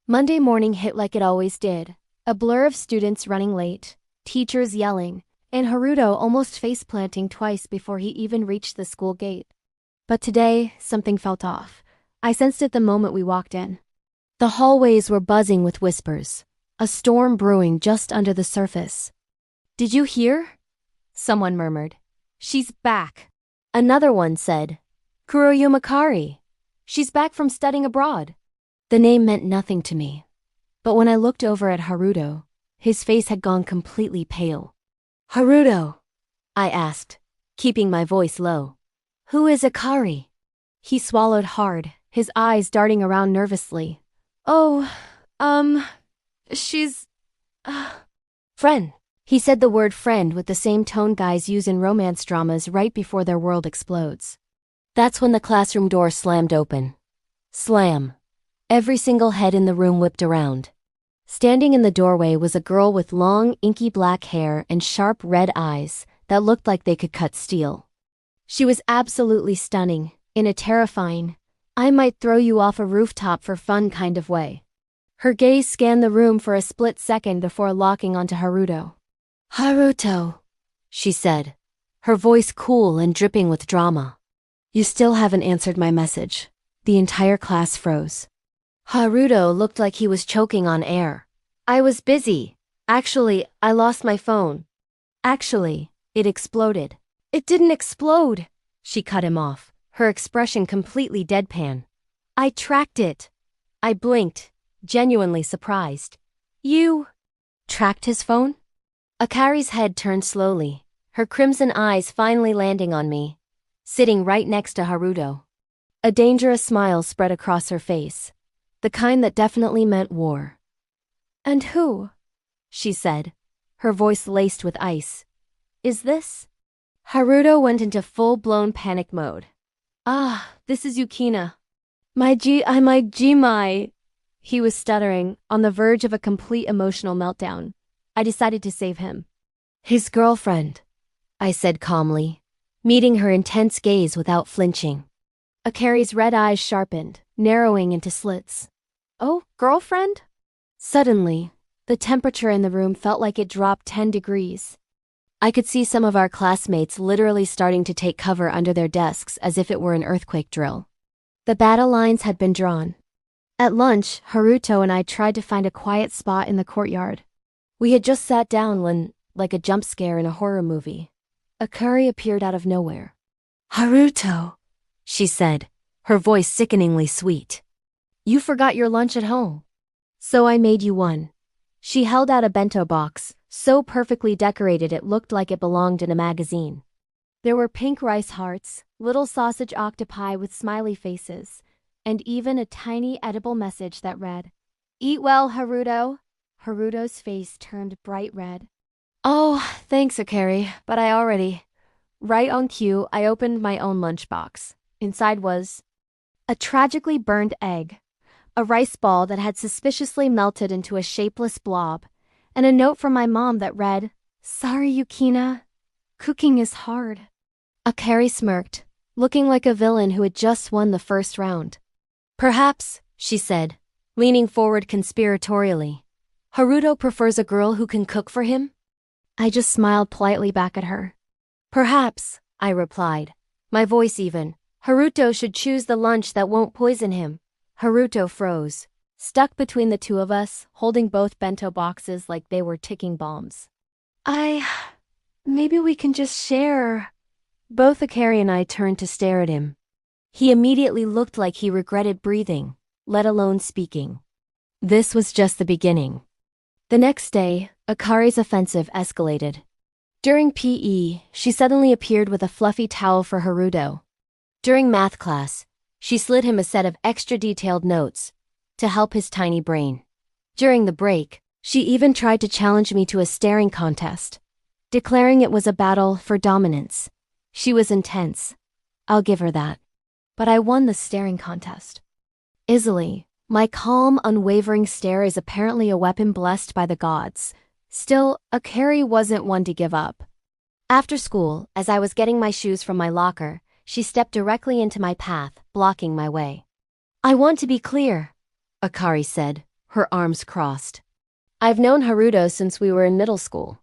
Monday morning hit like it always did. A blur of students running late, teachers yelling, and Haruto almost face-planting twice before he even reached the school gate. But today, something felt off. I sensed it the moment we walked in. The hallways were buzzing with whispers, a storm brewing just under the surface. "Did you hear?" Someone murmured. "She's back." Another one said, "Kuroyo Makari. She's back from studying abroad." The name meant nothing to me. But when I looked over at Haruto, his face had gone completely pale. "Haruto," I asked, keeping my voice low. "Who is Akari?" He swallowed hard, his eyes darting around nervously. "Oh, she's... friend." He said the word friend with the same tone guys use in romance dramas right before their world explodes. That's when the classroom door slammed open. Slam. Every single head in the room whipped around. Standing in the doorway was a girl with long, inky black hair and sharp red eyes that looked like they could cut steel. She was absolutely stunning, in a terrifying, I might throw you off a rooftop for fun kind of way. Her gaze scanned the room for a split second before locking onto Haruto. "Haruto," she said, her voice cool and dripping with drama. "You still haven't answered my message." The entire class froze. Haruto looked like he was choking on air. "I was busy. Actually, I lost my phone." "Actually, it exploded." "It didn't explode," she cut him off, her expression completely deadpan. "I tracked it." I blinked, genuinely surprised. "You tracked his phone?" Akari's head turned slowly, her crimson eyes finally landing on me, sitting right next to Haruto. A dangerous smile spread across her face, the kind that definitely meant war. "And who," she said, her voice laced with ice, "is this?" Haruto went into full-blown panic mode. This is Yukina. My Jimai. He was stuttering, on the verge of a complete emotional meltdown. I decided to save him. "His girlfriend," I said calmly, meeting her intense gaze without flinching. Akari's red eyes sharpened, narrowing into slits. "Oh, girlfriend?" Suddenly, the temperature in the room felt like it dropped 10 degrees. I could see some of our classmates literally starting to take cover under their desks as if it were an earthquake drill. The battle lines had been drawn. At lunch, Haruto and I tried to find a quiet spot in the courtyard. We had just sat down when, like a jump scare in a horror movie, Akari appeared out of nowhere. "Haruto," she said, her voice sickeningly sweet. "You forgot your lunch at home. So I made you one." She held out a bento box, so perfectly decorated it looked like it belonged in a magazine. There were pink rice hearts, little sausage octopi with smiley faces, and even a tiny edible message that read, "Eat well, Haruto." Haruto's face turned bright red. "Oh, thanks, Akari, but I already..." Right on cue, I opened my own lunchbox. Inside was a tragically burned egg, a rice ball that had suspiciously melted into a shapeless blob, and a note from my mom that read, "Sorry, Yukina. Cooking is hard." Akari smirked, looking like a villain who had just won the first round. "Perhaps," she said, leaning forward conspiratorially, "Haruto prefers a girl who can cook for him?" I just smiled politely back at her. "Perhaps," I replied, my voice even. "Haruto should choose the lunch that won't poison him." Haruto froze, stuck between the two of us, holding both bento boxes like they were ticking bombs. Maybe we can just share." Both Akari and I turned to stare at him. He immediately looked like he regretted breathing, let alone speaking. This was just the beginning. The next day, Akari's offensive escalated. During PE, she suddenly appeared with a fluffy towel for Haruto. During math class, she slid him a set of extra detailed notes to help his tiny brain. During the break, she even tried to challenge me to a staring contest, declaring it was a battle for dominance. She was intense. I'll give her that. But I won the staring contest. Easily. My calm, unwavering stare is apparently a weapon blessed by the gods. Still, Akari wasn't one to give up. After school, as I was getting my shoes from my locker, she stepped directly into my path, blocking my way. "I want to be clear," Akari said, her arms crossed. I've known Haruto since we were in middle school.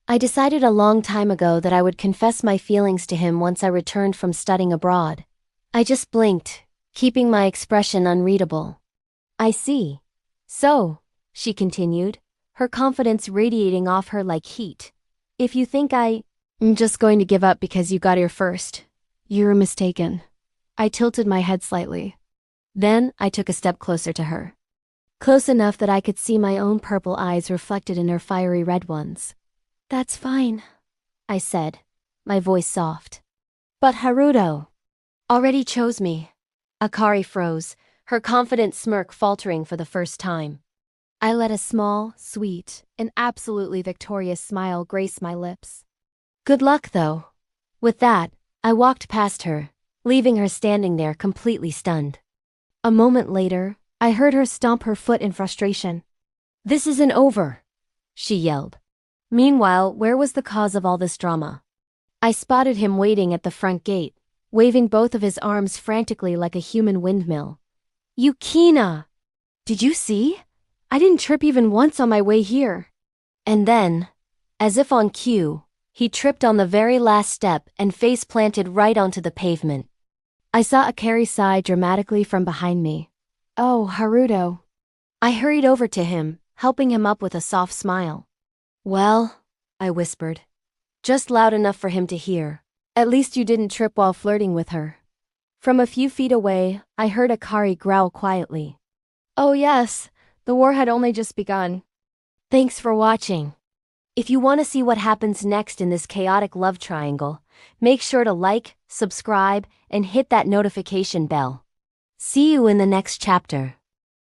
I decided a long time ago that I would confess my feelings to him once I returned from studying abroad. I just blinked, keeping my expression unreadable. I see. So, she continued, her confidence radiating off her like heat. If you think I'm just going to give up because you got here first, you're mistaken. I tilted my head slightly. Then I took a step closer to her. Close enough that I could see my own purple eyes reflected in her fiery red ones. That's fine, I said, my voice soft. But Haruto already chose me. Akari froze, her confident smirk faltering for the first time. I let a small, sweet, and absolutely victorious smile grace my lips. Good luck, though. With that, I walked past her, leaving her standing there completely stunned. A moment later, I heard her stomp her foot in frustration. This isn't over, she yelled. Meanwhile, where was the cause of all this drama? I spotted him waiting at the front gate, waving both of his arms frantically like a human windmill. Yukina! Did you see? I didn't trip even once on my way here. And then, as if on cue, he tripped on the very last step and face planted right onto the pavement. I saw Akari sigh dramatically from behind me. Oh, Haruto. I hurried over to him, helping him up with a soft smile. Well, I whispered, just loud enough for him to hear. At least you didn't trip while flirting with her. From a few feet away, I heard Akari growl quietly. Oh yes, the war had only just begun. Thanks for watching. If you want to see what happens next in this chaotic love triangle, make sure to like, subscribe, and hit that notification bell. See you in the next chapter.